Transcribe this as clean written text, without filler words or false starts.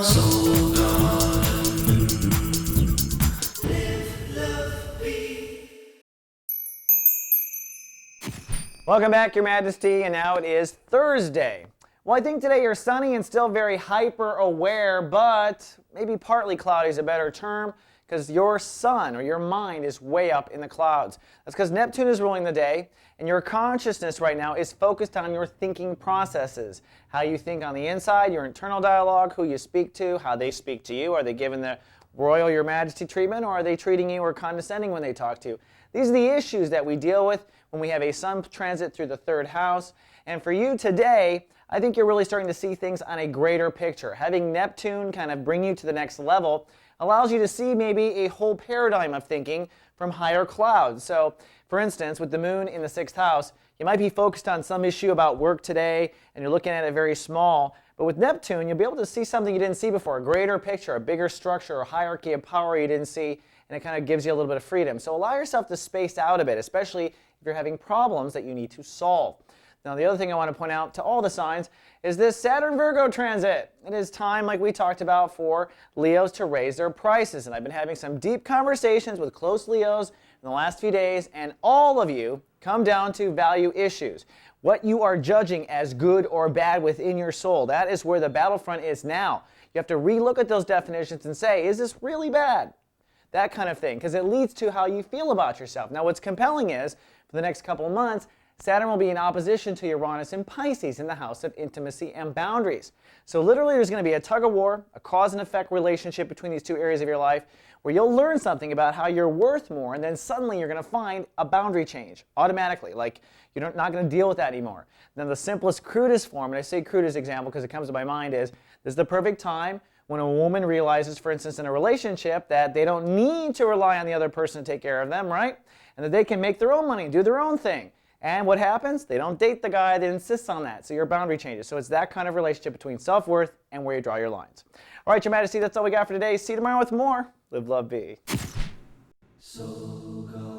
Soul Garden. Live, love, be. Welcome back, Your Majesty, and now it is Thursday. Well, I think today you're sunny and still very hyper aware, but maybe partly cloudy is a better term because your sun or your mind is way up in the clouds. That's because Neptune is ruling the day, and your consciousness right now is focused on your thinking processes. How you think on the inside, your internal dialogue, who you speak to, how they speak to you. Are they giving the royal Your Majesty treatment, or are they treating you or condescending when they talk to you? These are the issues that we deal with when we have a sun transit through the third house. And for you today, I think you're really starting to see things on a greater picture. Having Neptune kind of bring you to the next level allows you to see maybe a whole paradigm of thinking from higher clouds. So, for instance, with the moon in the sixth house, you might be focused on some issue about work today, and you're looking at it very small. But with Neptune, you'll be able to see something you didn't see before, a greater picture, a bigger structure, a hierarchy of power you didn't see, and it kind of gives you a little bit of freedom. So allow yourself to space out a bit, especially if you're having problems that you need to solve. Now, the other thing I want to point out to all the signs is this Saturn-Virgo transit. It is time, like we talked about, for Leos to raise their prices. And I've been having some deep conversations with close Leos in the last few days, and all of you come down to value issues. What you are judging as good or bad within your soul. That is where the battlefront is now. You have to relook at those definitions and say, is this really bad? That kind of thing, because it leads to how you feel about yourself. Now, what's compelling is, for the next couple of months, Saturn will be in opposition to Uranus in Pisces in the house of intimacy and boundaries. So literally there's going to be a tug of war, a cause and effect relationship between these two areas of your life where you'll learn something about how you're worth more, and then suddenly you're going to find a boundary change automatically. Like you're not going to deal with that anymore. Then the simplest, crudest form, and I say crude as example because it comes to my mind, is this is the perfect time when a woman realizes, for instance, in a relationship that they don't need to rely on the other person to take care of them, right? And that they can make their own money, do their own thing. And what happens? They don't date the guy that insists on that. So your boundary changes. So it's that kind of relationship between self-worth and where you draw your lines. All right, Your Majesty, that's all we got for today. See you tomorrow with more. Live, love, be. Soul Garden.